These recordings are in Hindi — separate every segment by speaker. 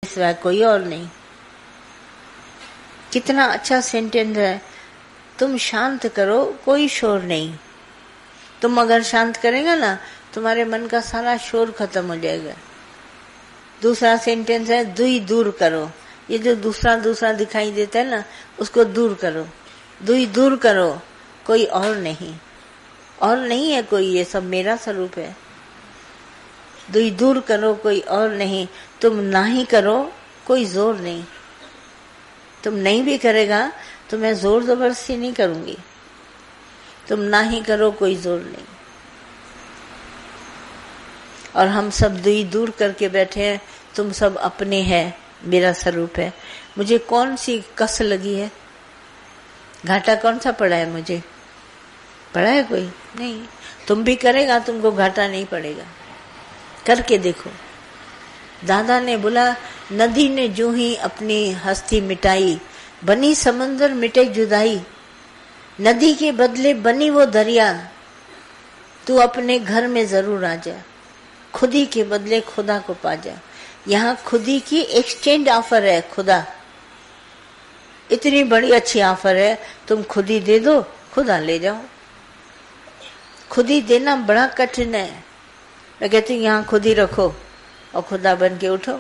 Speaker 1: सिवाय कोई और नहीं। कितना अच्छा सेंटेंस है। तुम शांत करो, कोई शोर नहीं। तुम अगर शांत करेगा ना, तुम्हारे मन का सारा शोर खत्म हो जाएगा। दूसरा सेंटेंस है दुई दूर करो। ये जो दूसरा दूसरा दिखाई देता है ना, उसको दूर करो। दुई दूर करो, कोई और नहीं। और नहीं है कोई, ये सब मेरा स्वरूप है। दुई दूर करो, कोई और नहीं। तुम ना ही करो, कोई जोर नहीं। तुम नहीं भी करेगा तो मैं जोर जबरदस्ती नहीं करूंगी। तुम ना ही करो, कोई जोर नहीं। और हम सब दुई दूर करके बैठे हैं। तुम सब अपने हैं, मेरा स्वरूप है। मुझे कौन सी कस लगी है? घाटा कौन सा पड़ा है मुझे? पड़ा है कोई? नहीं। तुम भी करेगा, तुमको घाटा नहीं पड़ेगा। करके देखो। दादा ने बोला, नदी ने जो ही अपनी हस्ती मिटाई, बनी समंदर मिटे जुदाई। नदी के बदले बनी वो दरिया, तू अपने घर में जरूर आ जा। खुदी के बदले खुदा को पा जा। यहाँ खुदी की एक्सचेंज ऑफर है। खुदा इतनी बड़ी अच्छी ऑफर है, तुम खुदी दे दो, खुदा ले जाओ। खुदी देना बड़ा कठिन है। मैं कहती हूँ यहाँ खुदी रखो और खुदा बन के उठो।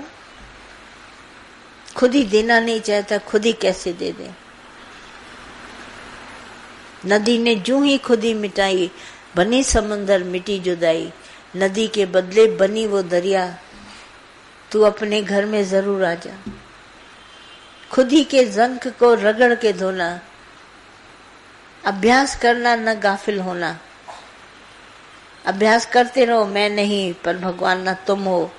Speaker 1: खुदी देना नहीं चाहता, खुदी कैसे दे दे? नदी ने जो ही खुदी मिटाई, बनी समंदर मिटी जुदाई। नदी के बदले बनी वो दरिया, तू अपने घर में जरूर आ जा। खुदी के जंक को रगड़ के धोना, अभ्यास करना न गाफिल होना। अभ्यास करते रहो, मैं नहीं पर भगवान न तुम हो।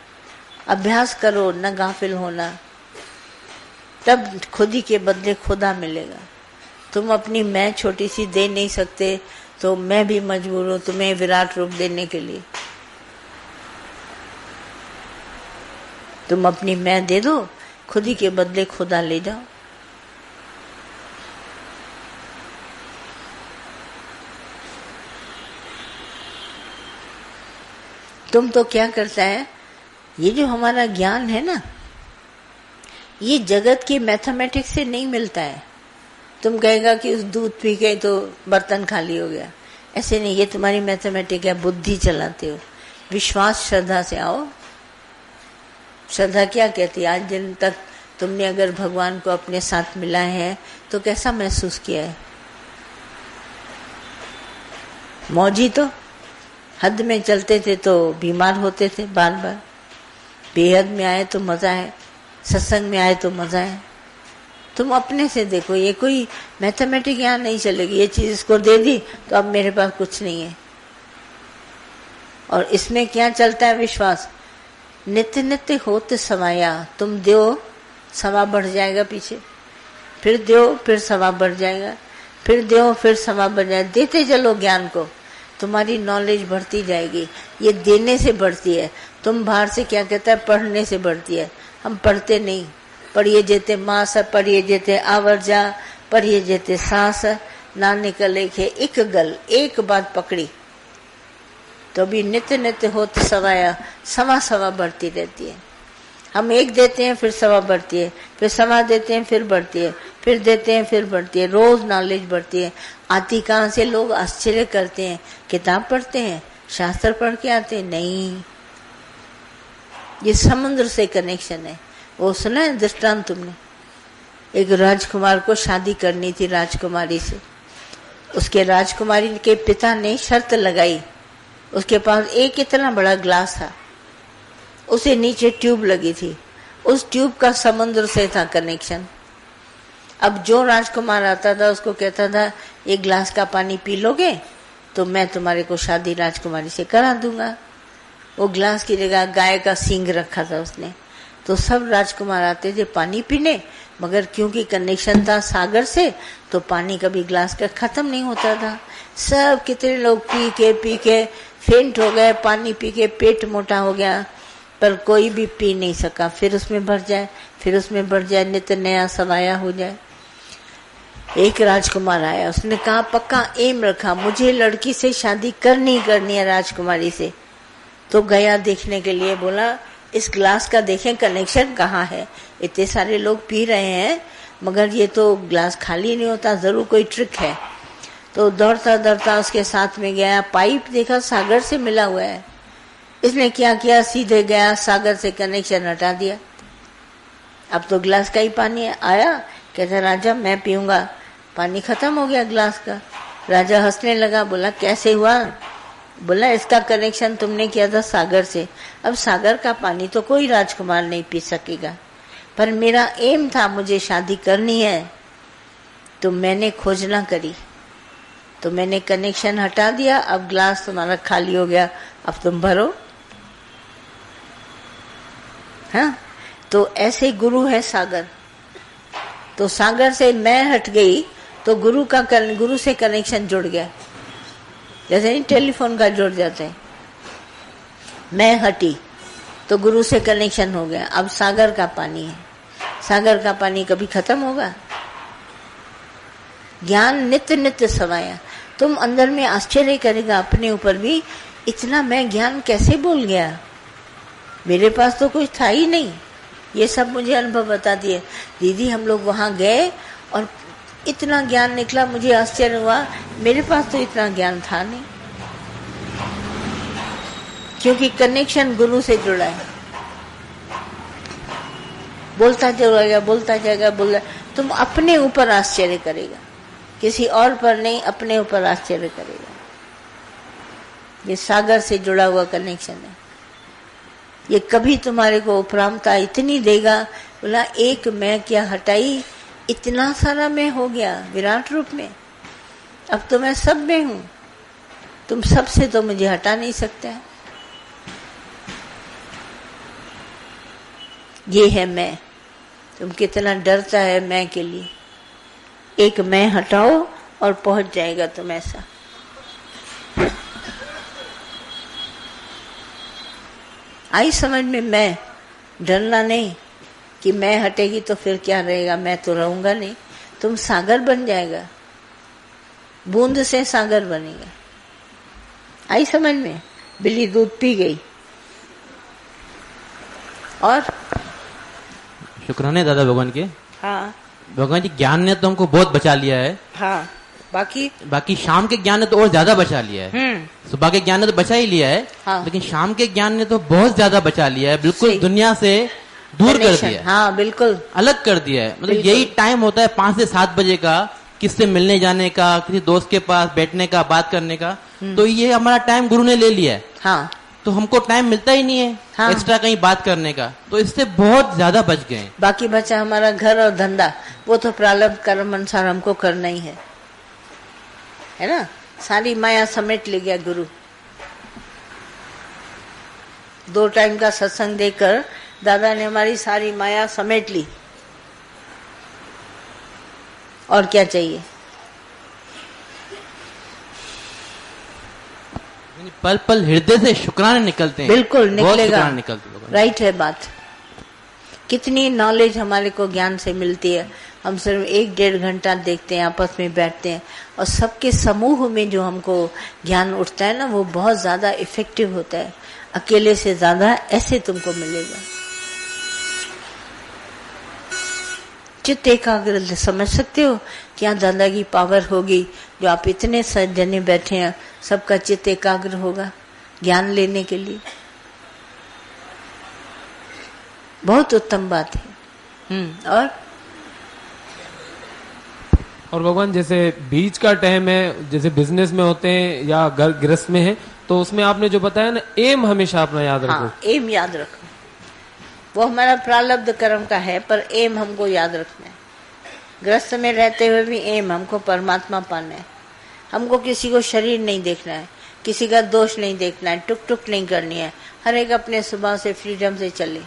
Speaker 1: अभ्यास करो, न गाफिल होना। तब खुदी के बदले खुदा मिलेगा। तुम अपनी मैं छोटी सी दे नहीं सकते, तो मैं भी मजबूर हूं तुम्हें विराट रूप देने के लिए। तुम अपनी मैं दे दो, खुदी के बदले खुदा ले जाओ। तुम तो क्या करता है, ये जो हमारा ज्ञान है ना, ये जगत की मैथमेटिक्स से नहीं मिलता है। तुम कहेगा कि उस दूध पी के तो बर्तन खाली हो गया, ऐसे नहीं। ये तुम्हारी मैथमेटिक है, बुद्धि चलाते हो। विश्वास श्रद्धा से आओ। श्रद्धा क्या कहती है? आज दिन तक तुमने अगर भगवान को अपने साथ मिला है तो कैसा महसूस किया है? मौजी तो हद में चलते थे तो बीमार होते थे बार बार। बेहद में आए तो मजा है, सत्संग में आए तो मजा है। तुम अपने से देखो, ये कोई मैथमेटिक यहाँ नहीं चलेगी। ये चीज इसको दे दी तो अब मेरे पास कुछ नहीं है। और इसमें क्या चलता है? विश्वास। नित्य नित्य होते समाया। तुम दो, सवा बढ़ जाएगा पीछे। फिर दो, फिर सवा बढ़ जाएगा। फिर दो, फिर सवा बढ़ जाएगा। देते चलो ज्ञान को, तुम्हारी नॉलेज बढ़ती जाएगी। ये देने से बढ़ती है। तुम बाहर से क्या कहता है? पढ़ने से बढ़ती है। हम पढ़ते नहीं। पढ़िए जेते मास, पढ़िए जेते आवर्जा, पढ़िए जेते सांस, ना निकले खे एक गल। एक बात पकड़ी तो भी नित्य नित्य होत सवाया, सवा सवा बढ़ती रहती है। हम एक देते हैं, फिर सवा बढ़ती है, फिर सवा देते हैं, फिर बढ़ती है, फिर देते हैं, फिर बढ़ती है। रोज नॉलेज बढ़ती है। आती कहाँ से? लोग आश्चर्य करते हैं। किताब पढ़ते हैं, शास्त्र पढ़ के आते हैं? नहीं, ये समुद्र से कनेक्शन है। वो सुना है दृष्टांत तुमने? एक राजकुमार को शादी करनी थी राजकुमारी से। उसके राजकुमारी के पिता ने शर्त लगाई। उसके पास एक इतना बड़ा ग्लास था, उसे नीचे ट्यूब लगी थी। उस ट्यूब का समुद्र से था कनेक्शन। अब जो राजकुमार आता था उसको कहता था, एक ग्लास का पानी पी लोगे तो मैं तुम्हारे को शादी राजकुमारी से करा दूंगा। वो ग्लास की जगह गाय का सींग रखा था उसने। तो सब राजकुमार आते थे पानी पीने, मगर क्योंकि कनेक्शन था सागर से तो पानी कभी ग्लास का खत्म नहीं होता था। सब कितने लोग पी के फेंट हो गए, पानी पी के पेट मोटा हो गया, पर कोई भी पी नहीं सका। फिर उसमें भर जाए, फिर उसमें भर जाए, नित्य नया सवाया हो जाए। एक राजकुमार आया, उसने कहा पक्का एम रखा, मुझे लड़की से शादी करनी है राजकुमारी से। तो गया देखने के लिए, बोला इस ग्लास का देखें कनेक्शन कहाँ है। इतने सारे लोग पी रहे हैं मगर ये तो ग्लास खाली नहीं होता, जरूर कोई ट्रिक है। तो दौड़ता दौड़ता उसके साथ में गया, पाइप देखा सागर से मिला हुआ है। इसने क्या किया, सीधे गया सागर से कनेक्शन हटा दिया। अब तो ग्लास का ही पानी आया। कहता राजा मैं पीऊंगा, पानी खत्म हो गया ग्लास का। राजा हंसने लगा, बोला कैसे हुआ? बोला इसका कनेक्शन तुमने किया था सागर से, अब सागर का पानी तो कोई राजकुमार नहीं पी सकेगा, पर मेरा एम था मुझे शादी करनी है, तो मैंने खोजना करी, तो मैंने कनेक्शन हटा दिया। अब ग्लास तुम्हारा खाली हो गया, अब तुम भरो। हाँ, तो ऐसे गुरु है सागर। तो सागर से मैं हट गई तो गुरु से कनेक्शन जुड़ गया, जैसे नहीं टेलीफोन का जुड़ जाते हैं। मैं हटी तो गुरु से कनेक्शन हो गया। अब सागर का पानी है, सागर का पानी कभी खत्म होगा? ज्ञान नित्य नित्य समाया। तुम अंदर में आश्चर्य करेगा अपने ऊपर भी, इतना मैं ज्ञान कैसे बोल गया, मेरे पास तो कुछ था ही नहीं। ये सब मुझे अनुभव बता दिए। दीदी हम लोग वहां गए और इतना ज्ञान निकला, मुझे आश्चर्य हुआ, मेरे पास तो इतना ज्ञान था नहीं, क्योंकि कनेक्शन गुरु से जुड़ा है। बोलता जाएगा बोलता जाएगा बोलता, तुम अपने ऊपर आश्चर्य करेगा, किसी और पर नहीं, अपने ऊपर आश्चर्य करेगा। ये सागर से जुड़ा हुआ कनेक्शन है। ये कभी तुम्हारे को उपरामता इतनी देगा, बोला एक मैं क्या हटाई, इतना सारा मैं हो गया विराट रूप में, अब तो मैं सब में हूं, तुम सब से तो मुझे हटा नहीं सकते। ये है मैं। तुम कितना डरता है मैं के लिए, एक मैं हटाओ और पहुंच जाएगा तुम ऐसा। आई समझ में, मैं डरना नहीं कि मैं हटेगी तो फिर क्या रहेगा, मैं तो रहूंगा नहीं, तुम सागर बन जाएगा, बूंद से सागर बनेगा। आई समझ में? बिल्ली दूध पी गई। और
Speaker 2: शुक्राने दादा भगवान के।
Speaker 1: हाँ
Speaker 2: भगवान जी, ज्ञान ने तो हमको बहुत बचा लिया है।
Speaker 1: हाँ, बाकी
Speaker 2: शाम के ज्ञान ने तो और ज्यादा बचा लिया है। सुबह के ज्ञान ने तो बचा ही लिया है।
Speaker 1: हाँ।
Speaker 2: लेकिन शाम के ज्ञान ने तो बहुत ज्यादा बचा लिया है, बिल्कुल दुनिया से दूर कर दिया है।
Speaker 1: हाँ बिल्कुल
Speaker 2: अलग कर दिया है। मतलब यही टाइम होता है 5 से 7 बजे का, किससे मिलने जाने का, किसी दोस्त के पास बैठने का, बात करने का। तो ये हमारा टाइम गुरु ने ले लिया है।
Speaker 1: हाँ,
Speaker 2: तो हमको टाइम मिलता ही नहीं है। हाँ। एक्स्ट्रा कहीं बात करने का, तो इससे बहुत ज्यादा बच गए।
Speaker 1: बाकी बचा हमारा घर और धंधा, वो तो प्रारब्ध कर्म अनुसार हमको करना ही है ना। सारी माया समेट ले गया गुरु। 2 टाइम का सत्संग देकर दादा ने हमारी सारी माया समेट ली, और क्या चाहिए?
Speaker 2: पल पल हृदय से शुक्राने निकलते हैं।
Speaker 1: बिल्कुल निकलेगा,
Speaker 2: निकलते।
Speaker 1: राइट है बात। कितनी नॉलेज हमारे को ज्ञान से मिलती है। हम सिर्फ 1-1.5 घंटा देखते हैं, आपस में बैठते हैं, और सबके समूह में जो हमको ज्ञान उठता है ना, वो बहुत ज्यादा इफेक्टिव होता है। अकेले से ज्यादा ऐसे तुमको मिलेगा। चित्त एकाग्र समझ सकते हो क्या दादा की पावर होगी, जो आप इतने जने बैठे हैं, सबका चित्त एकाग्र होगा ज्ञान लेने के लिए। बहुत उत्तम बात है।
Speaker 3: और भगवान, जैसे बीच का टाइम है, जैसे बिजनेस में होते हैं या घर गृहस्थ में है, तो उसमें आपने जो बताया ना, एम हमेशा अपना याद रखो।
Speaker 1: हाँ, एम याद रखो। वो हमारा प्रारब्ध कर्म का है, पर एम हमको याद रखना है। गृहस्थ में रहते हुए भी एम हमको परमात्मा पाना है। हमको किसी को शरीर नहीं देखना है, किसी का दोष नहीं देखना है, टुक टुक नहीं करनी है। हर एक अपने स्वभाव से फ्रीडम से चले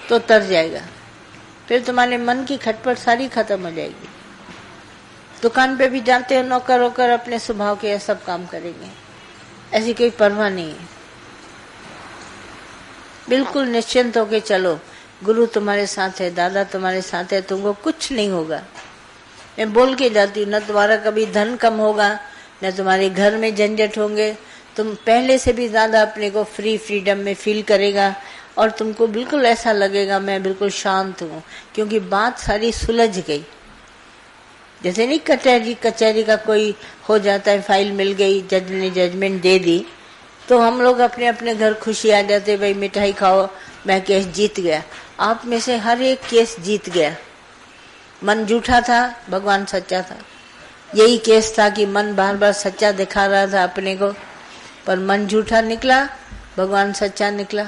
Speaker 1: तो तर जाएगा। फिर तुम्हारे मन की खटपट सारी खत्म हो जाएगी। दुकान पे भी जाते हो, नौकर होकर अपने स्वभाव के सब काम करेंगे, ऐसी कोई परवाह नहीं है। बिल्कुल निश्चिंत होके चलो, गुरु तुम्हारे साथ है, दादा तुम्हारे साथ है, तुमको कुछ नहीं होगा। मैं बोल के जाती हूँ, न तुम्हारा कभी धन कम होगा, न तुम्हारे घर में झंझट होंगे, तुम पहले से भी ज्यादा अपने को फ्रीडम में फील करेगा और तुमको बिल्कुल ऐसा लगेगा मैं बिल्कुल शांत हूँ, क्योंकि बात सारी सुलझ गई। जैसे नहीं कचहरी का कोई हो जाता है, फाइल मिल गई, जज ने जजमेंट दे दी, तो हम लोग अपने अपने घर खुशी आ जाते, भाई मिठाई खाओ, मैं केस जीत गया। आप में से हर एक केस जीत गया। मन झूठा था, भगवान सच्चा था। यही केस था कि मन बार बार सच्चा दिखा रहा था अपने को, पर मन झूठा निकला, भगवान सच्चा निकला।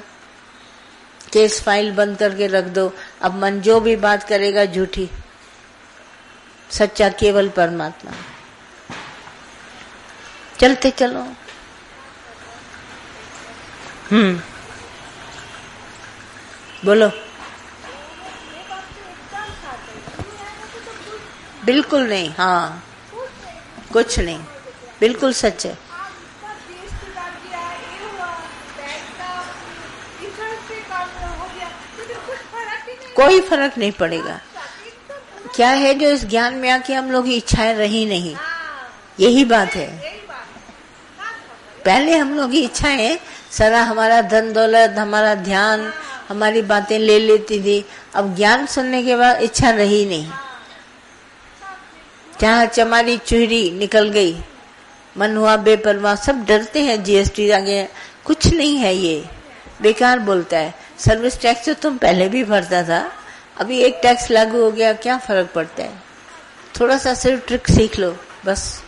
Speaker 1: केस फाइल बंद करके रख दो। अब मन जो भी बात करेगा झूठी, सच्चा केवल परमात्मा। चलते चलो। बोलो। बिल्कुल नहीं, हाँ कुछ नहीं, बिल्कुल सच है। कोई फर्क नहीं पड़ेगा। क्या है जो इस ज्ञान में आके हम लोग की इच्छाएं रही नहीं, यही बात है। पहले हम लोग की इच्छाएं सारा हमारा धन दौलत, हमारा ध्यान, हमारी बातें ले लेती थी। अब ज्ञान सुनने के बाद इच्छा रही नहीं। जहाँ चमारी चूहरी निकल गई, मन हुआ बेपरवाह। सब डरते हैं जीएसटी आ गया, कुछ नहीं है, ये बेकार बोलता है। सर्विस टैक्स तो तुम पहले भी भरता था, अभी एक टैक्स लागू हो गया, क्या फर्क पड़ता है। थोड़ा सा सिर्फ ट्रिक सीख लो बस,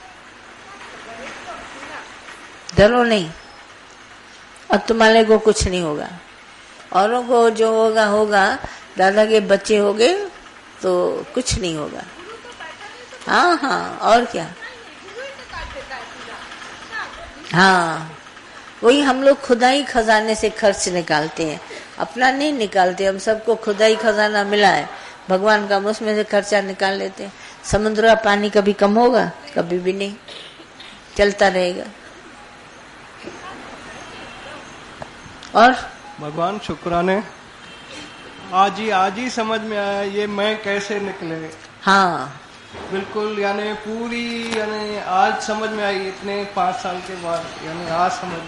Speaker 1: डरो नहीं। अब तुम्हारे को कुछ नहीं होगा, औरों को जो होगा होगा। दादा के बच्चे हो गए तो कुछ नहीं होगा। हाँ हाँ, और क्या। हाँ, वही हम लोग खुदाई खजाने से खर्च निकालते हैं, अपना नहीं निकालते। हम सबको खुदाई खजाना मिला है भगवान का, उसमें से खर्चा निकाल लेते हैं। समुद्र का पानी कभी कम होगा? कभी भी नहीं, चलता रहेगा। और
Speaker 4: भगवान शुक्राने, आज ही समझ में आया ये मैं कैसे निकले।
Speaker 1: हाँ
Speaker 4: बिल्कुल, यानी पूरी, यानी आज समझ में आई, इतने 5 साल के बाद, यानी आज समझ,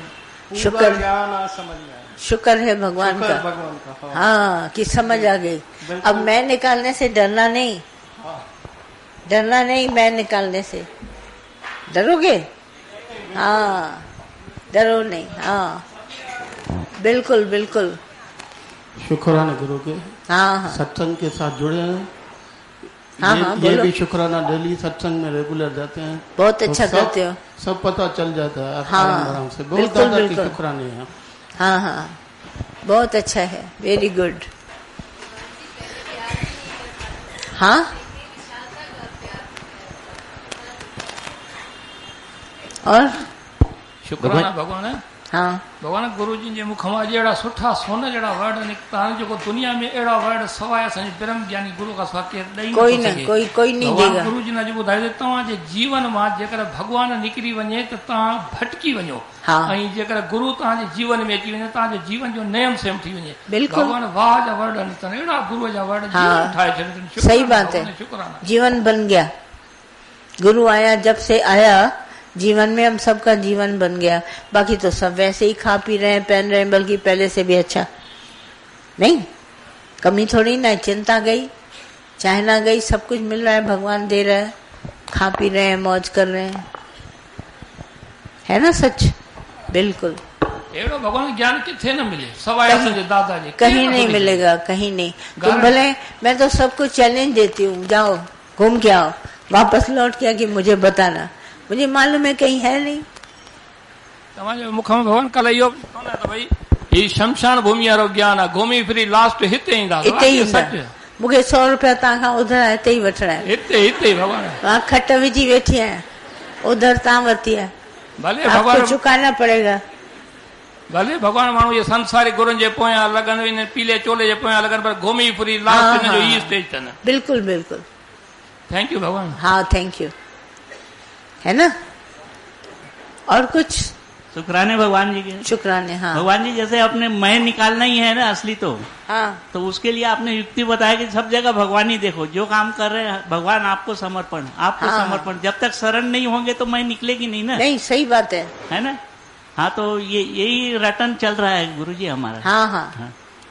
Speaker 4: पूरा ज्ञान आज समझ में आया।
Speaker 1: शुक्र है भगवान का,
Speaker 4: भगवान का।
Speaker 1: हाँ कि समझ आ गई। अब मैं निकालने से डरना नहीं, डरना नहीं। मैं निकालने से डरोगे? हाँ, डरो नहीं। हाँ बिल्कुल बिल्कुल।
Speaker 5: शुक्राना गुरु के।
Speaker 1: हाँ हाँ,
Speaker 5: सत्संग के साथ जुड़े हैं।
Speaker 1: हाँ
Speaker 5: ये भी शुक्राना, डेली सत्संग में रेगुलर जाते हैं।
Speaker 1: बहुत अच्छा करते हो।
Speaker 5: सब पता चल जाता है
Speaker 1: हाँ,
Speaker 5: से। बहुत दादा की शुक्राने हैं।
Speaker 1: हाँ हाँ, बहुत अच्छा है, वेरी गुड। हाँ, और
Speaker 6: शुक्राना भगवान है।
Speaker 1: हाँ,
Speaker 6: भगवान गुरु जी जे मुखमा जड़ा सुठा सोन जड़ा वर्ड निकता जो दुनिया में एड़ा वर्ड सवाय असांजे ब्रह्म ज्ञानी गुरु का स्वाक्य ॾेई
Speaker 1: कोई नहीं, कोई नहीं देगा।
Speaker 6: गुरु जी ने जो ॿुधायो त तव्हांजे जीवन मां जेकर भगवान निकिरी वञे त तव्हां भटकी वञो।
Speaker 1: हाँ,
Speaker 6: ऐं जेकर गुरु तव्हांजे जीवन में अची वञे तव्हांजे जीवन जो नेम सेम थी वञे।
Speaker 1: बिल्कुल,
Speaker 6: भगवान वाह जा वर्ड निकितनि, एड़ा गुरु जा वर्ड जीवन ठाहे छॾनि।
Speaker 1: सही बात है, जीवन बन गया। गुरु आया, जब से आया जीवन में हम सबका जीवन बन गया। बाकी तो सब वैसे ही खा पी रहे हैं, पहन रहे हैं, बल्कि पहले से भी अच्छा। नहीं, कमी थोड़ी ना, चिंता गई, चाहना गई, सब कुछ मिल रहा है, भगवान दे रहा है, खा पी रहे हैं, मौज कर रहे हैं, है ना सच? बिल्कुल।
Speaker 6: एड़ो भगवान ज्ञान किथे न मिले सवाए असांजे दादा जी,
Speaker 1: कहीं नहीं मिलेगा, कहीं नहीं। तुम भले, मैं तो सबको चैलेंज देती हूँ, जाओ घूम के आओ, वापस लौट के आके मुझे बताना। मुझे मालूम है कहीं है नहीं।
Speaker 6: तव्हांजे मुख में भगवान कल इहो कोन आहे त भई ही शमशान भूमि वारो ज्ञान आहे, घुमी फिरी लास्ट हिते ईंदा।
Speaker 1: हिते ई ईंदा। मूंखे 100 रुपया तव्हां खां उधर हिते ई वठणा आहिनि।
Speaker 6: हिते भगवान
Speaker 1: वहाँ खट विझी वेठी आहियां, उधर तव्हां वरिती आहे।
Speaker 6: भले
Speaker 1: आपको
Speaker 6: भगवान
Speaker 1: चुकाना पड़ेगा।
Speaker 6: भले भगवान माण्हू ये संसारी गुरुनि जे पोयां लॻनि, इन पीले चोले जे पोयां लॻनि, पर घुमी फिरी लास्ट इन जो ई स्टेज अथनि।
Speaker 1: बिल्कुल बिल्कुल।
Speaker 6: थैंक यू भगवान।
Speaker 1: हाँ थैंक यू, है ना? और कुछ?
Speaker 7: शुक्राने भगवान जी के।
Speaker 1: शुक्राने। हाँ
Speaker 7: भगवान जी, जैसे अपने मैं निकालना ही है ना असली, तो
Speaker 1: हाँ,
Speaker 7: तो उसके लिए आपने युक्ति बताया कि सब जगह भगवान ही देखो, जो काम कर रहे हैं भगवान आपको समर्पण, आपको
Speaker 1: हाँ,
Speaker 7: समर्पण। जब तक शरण नहीं होंगे तो मैं निकलेगी नहीं ना।
Speaker 1: नहीं, सही बात है
Speaker 7: ना? हाँ तो ये यही रटन चल रहा है गुरुजी हमारा।
Speaker 1: हाँ हाँ,
Speaker 7: हाँ।